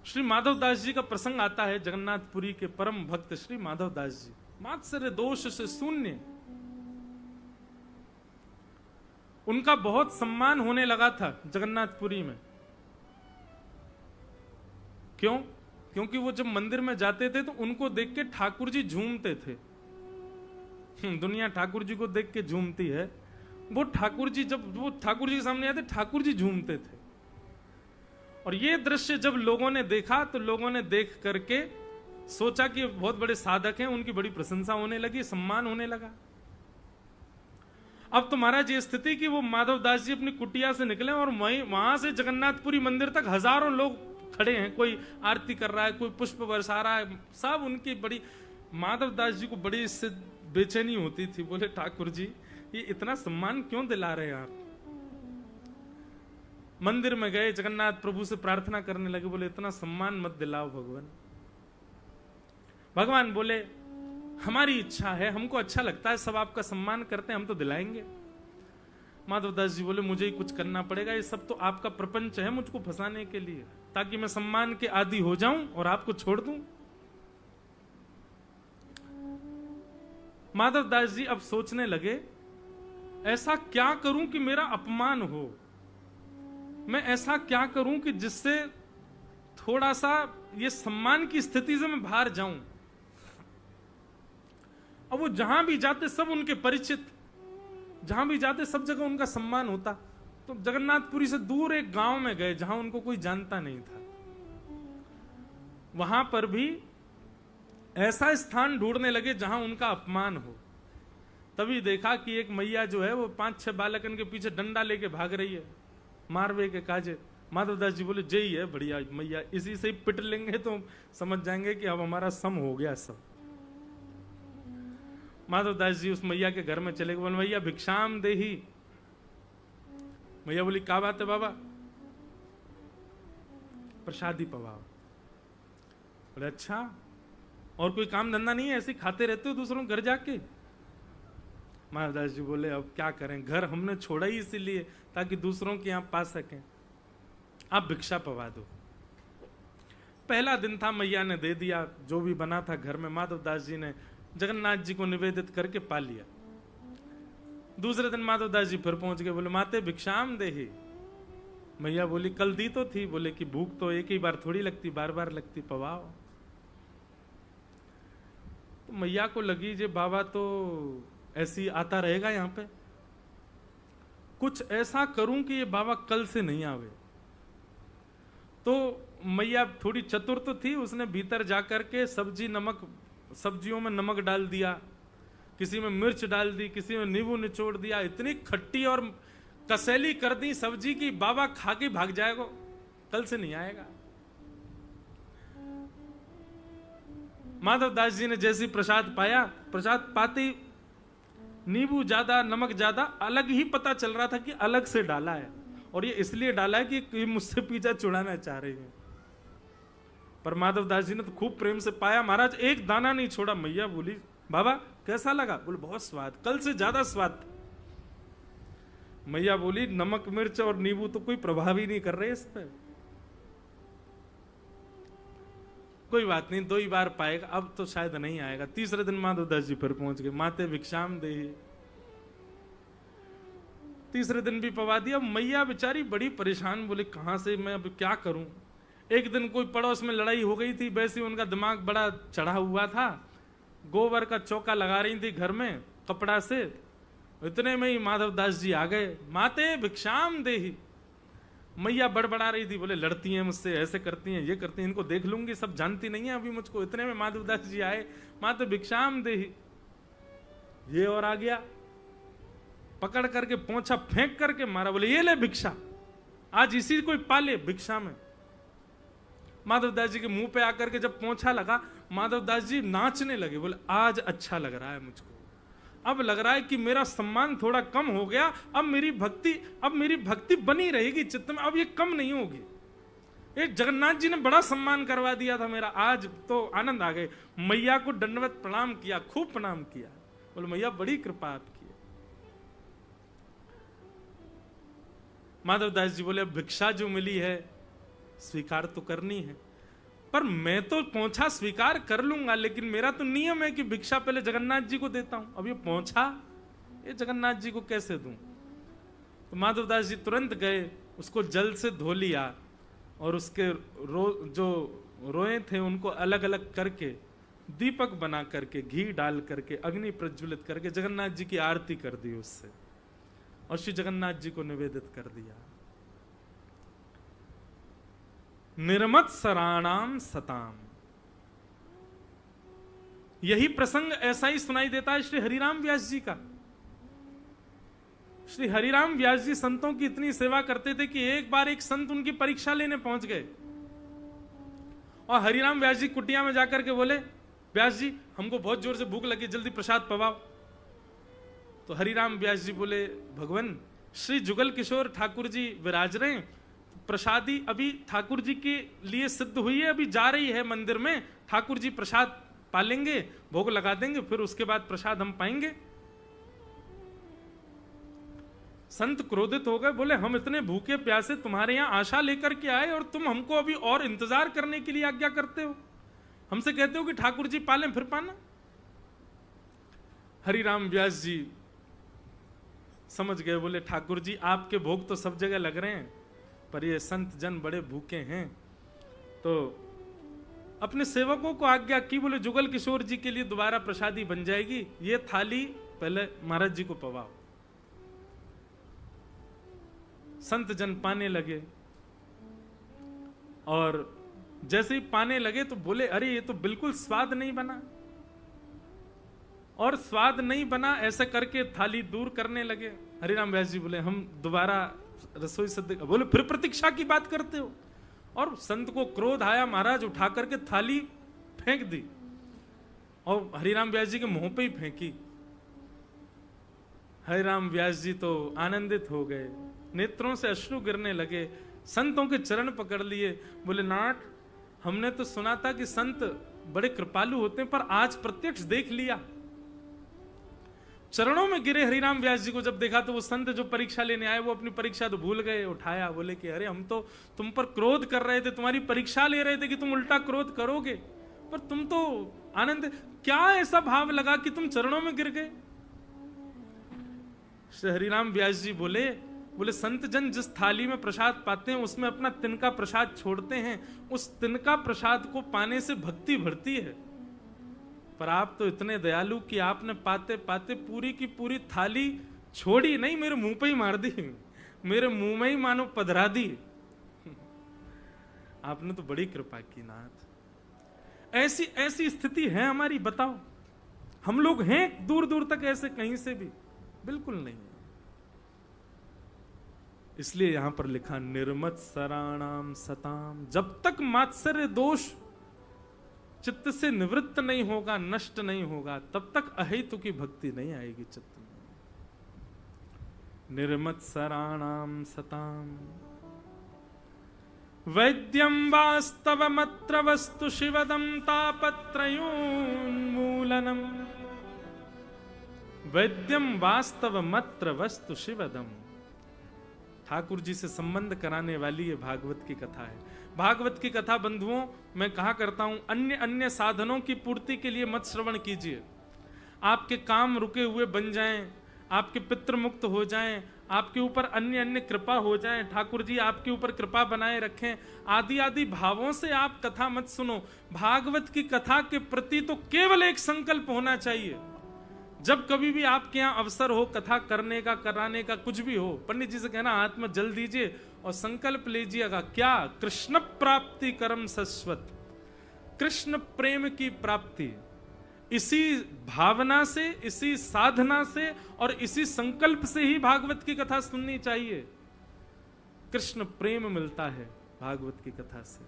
श्री माधव दास जी का प्रसंग आता है। जगन्नाथपुरी के परम भक्त श्री माधव दास जी, मात्सर्य दोष से शून्य, उनका बहुत सम्मान होने लगा था जगन्नाथपुरी में। क्यों? क्योंकि वो जब मंदिर में जाते थे तो उनको देख के ठाकुर जी झूमते थे। दुनिया ठाकुर जी को देख के झूमती है, वो ठाकुर जी जब वो ठाकुर जी के सामने आते ठाकुर जी झूमते थे। और ये दृश्य जब लोगों ने देखा तो लोगों ने देख करके सोचा कि बहुत बड़े साधक हैं, उनकी बड़ी प्रशंसा होने लगी, सम्मान होने लगा। अब तो महाराज ये स्थिति कि वो माधव दास जी अपनी कुटिया से निकले और वहां से जगन्नाथपुरी मंदिर तक हजारों लोग खड़े हैं, कोई आरती कर रहा है, कोई पुष्प बरसा रहा है, सब उनकी बड़ी, माधव दास जी को बड़ी इससे बेचैनी होती थी। बोले ठाकुर जी ये इतना सम्मान क्यों दिला रहे हैं आप? मंदिर में गए, जगन्नाथ प्रभु से प्रार्थना करने लगे, बोले इतना सम्मान मत दिलाओ भगवान। भगवान बोले हमारी इच्छा है, हमको अच्छा लगता है, सब आपका सम्मान करते हैं, हम तो दिलाएंगे। माधव दास जी बोले मुझे ही कुछ करना पड़ेगा, ये सब तो आपका प्रपंच है मुझको फंसाने के लिए, ताकि मैं सम्मान के आदी हो जाऊं और आपको छोड़ दूं। माधव दास जी अब सोचने लगे ऐसा क्या करूं कि मेरा अपमान हो, मैं ऐसा क्या करूं कि जिससे थोड़ा सा ये सम्मान की स्थिति से मैं बाहर जाऊं। अब वो जहां भी जाते सब उनके परिचित, जहां भी जाते सब जगह उनका सम्मान होता। तो जगन्नाथपुरी से दूर एक गांव में गए जहां उनको कोई जानता नहीं था। वहां पर भी ऐसा स्थान ढूंढने लगे जहां उनका अपमान हो। तभी देखा कि एक मैया जो है वो 5-6 बालकन के पीछे डंडा लेके भाग रही है, मारवे के काजे। माधवदास जी बोले जय है बढ़िया मैया, इसी से ही पिट लेंगे तो समझ जाएंगे कि अब हमारा सम हो गया सब। माधवदास जी उस मैया के घर में चले गए, बोले मैया भिक्षाम देही। मैया बोली क्या बात है बाबा? प्रसादी पवाओ। बोले अच्छा, और कोई काम धंधा नहीं है, ऐसे खाते रहते हो दूसरों के घर जाके? महाराज जी बोले अब क्या करें, घर हमने छोड़ा ही इसीलिए ताकि दूसरों के यहां पा सकें, आप भिक्षा पवा दो। पहला दिन था, मैया ने दे दिया जो भी बना था घर में, माधवदास जी ने जगन्नाथ जी को निवेदित करके पा लिया। दूसरे दिन माधवदास जी फिर पहुंच गए, बोले माते भिक्षाम देही। मैया बोली कल दी तो थी। बोले कि भूख तो एक ही बार थोड़ी लगती, बार बार लगती, पवाओ। तो मैया को लगी जे बाबा तो ऐसी आता रहेगा यहां पे, कुछ ऐसा करूं कि ये बाबा कल से नहीं आवे। तो मैया थोड़ी चतुर तो थी, उसने भीतर जाकर के सब्जियों में नमक डाल दिया, किसी में मिर्च डाल दी, किसी में नींबू निचोड़ दिया, इतनी खट्टी और कसैली कर दी सब्जी की बाबा खा के भाग जाएगा, कल से नहीं आएगा। माधवदास जी ने जैसी प्रसाद पाया, प्रसाद पाते नींबू ज्यादा नमक ज्यादा, अलग ही पता चल रहा था कि अलग से डाला है, और ये इसलिए डाला है कि मुझसे पीछा छुड़ाना चाह रही है। पर माधवदास जी ने तो खूब प्रेम से पाया, महाराज एक दाना नहीं छोड़ा। मैया बोली बाबा कैसा लगा? बोले बहुत स्वाद, कल से ज्यादा स्वाद। मैया बोली नमक मिर्च और नींबू तो कोई प्रभाव ही नहीं कर रहे इस पर। कोई बात नहीं, 2 ही बार पाएगा, अब तो शायद नहीं आएगा। तीसरे दिन माधवदास जी फिर पहुंच गए, माते भिक्षाम दे। तीसरे दिन भी पवा दिया। मैया बेचारी बड़ी परेशान, बोले कहां से मैं अब क्या करूं। एक दिन कोई पड़ोस में लड़ाई हो गई थी, वैसे उनका दिमाग बड़ा चढ़ा हुआ था, गोबर का चौका लगा रही थी घर में कपड़ा से। इतने में ही माधवदास जी आ गए, माते भिक्षाम देही। मैया बड़बड़ा रही थी, बोले लड़ती हैं मुझसे, ऐसे करती हैं, ये करती हैं, इनको देख लूंगी, सब जानती नहीं है अभी मुझको। इतने में माधवदास जी आए, माते भिक्षाम देही। ये और आ गया, पकड़ करके पोंछा फेंक करके मारा, बोले ये ले भिक्षा, आज इसी को पाले भिक्षा में। माधवदास जी के मुंह पे आकर के जब पोंछा लगा, माधवदास जी नाचने लगे, बोले आज अच्छा लग रहा है मुझको, अब लग रहा है कि मेरा सम्मान थोड़ा कम हो गया, अब मेरी भक्ति बनी रहेगी चित्त में, अब ये कम नहीं होगी। ये जगन्नाथ जी ने बड़ा सम्मान करवा दिया था मेरा, आज तो आनंद आ गए। मैया को दंडवत प्रणाम किया, खूब प्रणाम किया, बोले मैया बड़ी कृपा आपकी। माधवदास जी बोले भिक्षा जो मिली है स्वीकार तो करनी है। पर मैं तो पोंछा स्वीकार कर लूंगा, लेकिन मेरा तो नियम है कि भिक्षा पहले जगन्नाथ जी को देता हूं। अब ये पोंछा ये जगन्नाथ जी को कैसे दूं? तो माधवदास जी तुरंत गए, उसको जल से धो लिया और उसके जो रोए थे उनको अलग अलग करके दीपक बना करके घी डाल करके अग्नि प्रज्वलित करके जगन्नाथ जी की आरती कर दी उससे, और श्री जगन्नाथ जी को निवेदित कर दिया। निर्मत सराणाम सताम, यही प्रसंग ऐसा ही सुनाई देता है श्री हरिराम व्यास जी का। श्री हरिराम व्यास जी संतों की इतनी सेवा करते थे कि एक बार एक संत उनकी परीक्षा लेने पहुंच गए और हरिराम व्यास जी कुटिया में जाकर के बोले, व्यास जी हमको बहुत जोर से भूख लगी, जल्दी प्रसाद पवाओ। तो हरिराम व्यास जी बोले, भगवान श्री जुगल किशोर ठाकुर जी विराज रहे हैं, प्रसादी अभी ठाकुर जी के लिए सिद्ध हुई है, अभी जा रही है मंदिर में, ठाकुर जी प्रसाद पालेंगे, भोग लगा देंगे, फिर उसके बाद प्रसाद हम पाएंगे। संत क्रोधित हो गए, बोले हम इतने भूखे प्यासे तुम्हारे यहां आशा लेकर के आए और तुम हमको अभी और इंतजार करने के लिए आज्ञा करते हो, हमसे कहते हो कि ठाकुर जी पालें फिर पाना। हरिराम व्यास जी समझ गए, बोले ठाकुर जी आपके भोग तो सब जगह लग रहे हैं, पर ये संत जन बड़े भूखे हैं। तो अपने सेवकों को आज्ञा की, बोले जुगल किशोर जी के लिए दोबारा प्रसादी बन जाएगी, ये थाली पहले महाराज जी को पवाओ। संत जन पाने लगे और जैसे ही पाने लगे तो बोले, अरे ये तो बिल्कुल स्वाद नहीं बना, और स्वाद नहीं बना ऐसे करके थाली दूर करने लगे। हरिराम व्यास जी बोले, हम दोबारा रसोई से बोले फिर प्रतीक्षा की बात करते हो, और संत को क्रोध आया, महाराज उठा करके थाली फेंक दी और हरिराम व्यास जी के मुंह पे ही फेंकी। हरिराम व्यास जी तो आनंदित हो गए, नेत्रों से अश्रु गिरने लगे, संतों के चरण पकड़ लिए, बोले नाथ हमने तो सुना था कि संत बड़े कृपालु होते हैं, पर आज प्रत्यक्ष देख लिया। चरणों में गिरे हरिराम व्यास जी को जब देखा तो वो संत जो परीक्षा लेने आए वो अपनी परीक्षा तो भूल गए, उठाया, बोले कि अरे हम तो तुम पर क्रोध कर रहे थे, तुम्हारी परीक्षा ले रहे थे कि तुम उल्टा क्रोध करोगे, पर तुम तो आनंद, क्या ऐसा भाव लगा कि तुम चरणों में गिर गए? श्री हरिराम व्यास जी बोले संत जन जिस थाली में प्रसाद पाते हैं उसमें अपना तिनका प्रसाद छोड़ते हैं, उस तिनका प्रसाद को पाने से भक्ति बढ़ती है, पर आप तो इतने दयालु कि आपने पाते पाते पूरी की पूरी थाली छोड़ी नहीं, मेरे मुंह पे ही मार दी, मेरे मुंह में ही मानो पधरा दी। आपने तो बड़ी कृपा की नाथ। ऐसी ऐसी स्थिति है हमारी, बताओ हम लोग हैं दूर दूर तक ऐसे कहीं से भी? बिल्कुल नहीं। इसलिए यहां पर लिखा निर्मत सराणाम सताम, जब तक मात्सर्य दोष चित्त से निवृत्त नहीं होगा, नष्ट नहीं होगा, तब तक अहेतु की भक्ति नहीं आएगी चित्त में। निर्मत सराणाम सताम वैद्यम वास्तवमत्र वस्तु शिवदम तापत्रयोन्मूलनम, वैद्यम वास्तवमत्र वस्तु शिवदम, ठाकुर जी से संबंध कराने वाली ये भागवत की कथा है। भागवत की कथा बंधुओं मैं कहा करता हूं, अन्य अन्य साधनों की पूर्ति के लिए मत श्रवण कीजिए। आपके काम रुके हुए बन जाएं, आपके पितृ मुक्त हो जाएं, आपके ऊपर अन्य अन्य कृपा हो जाएं, ठाकुर जी आपके ऊपर कृपा बनाए रखें, आदि आदि भावों से आप कथा मत सुनो। भागवत की कथा के प्रति तो केवल एक संकल्प होना चाहिए। जब कभी भी आपके यहाँ अवसर हो कथा करने का, कराने का, कुछ भी हो, पंडित जी से कहना हाथ में जल दीजिए और संकल्प लीजिएगा, क्या? कृष्ण प्राप्ति कर्म शाश्वत, कृष्ण प्रेम की प्राप्ति। इसी भावना से, इसी साधना से और इसी संकल्प से ही भागवत की कथा सुननी चाहिए। कृष्ण प्रेम मिलता है भागवत की कथा से।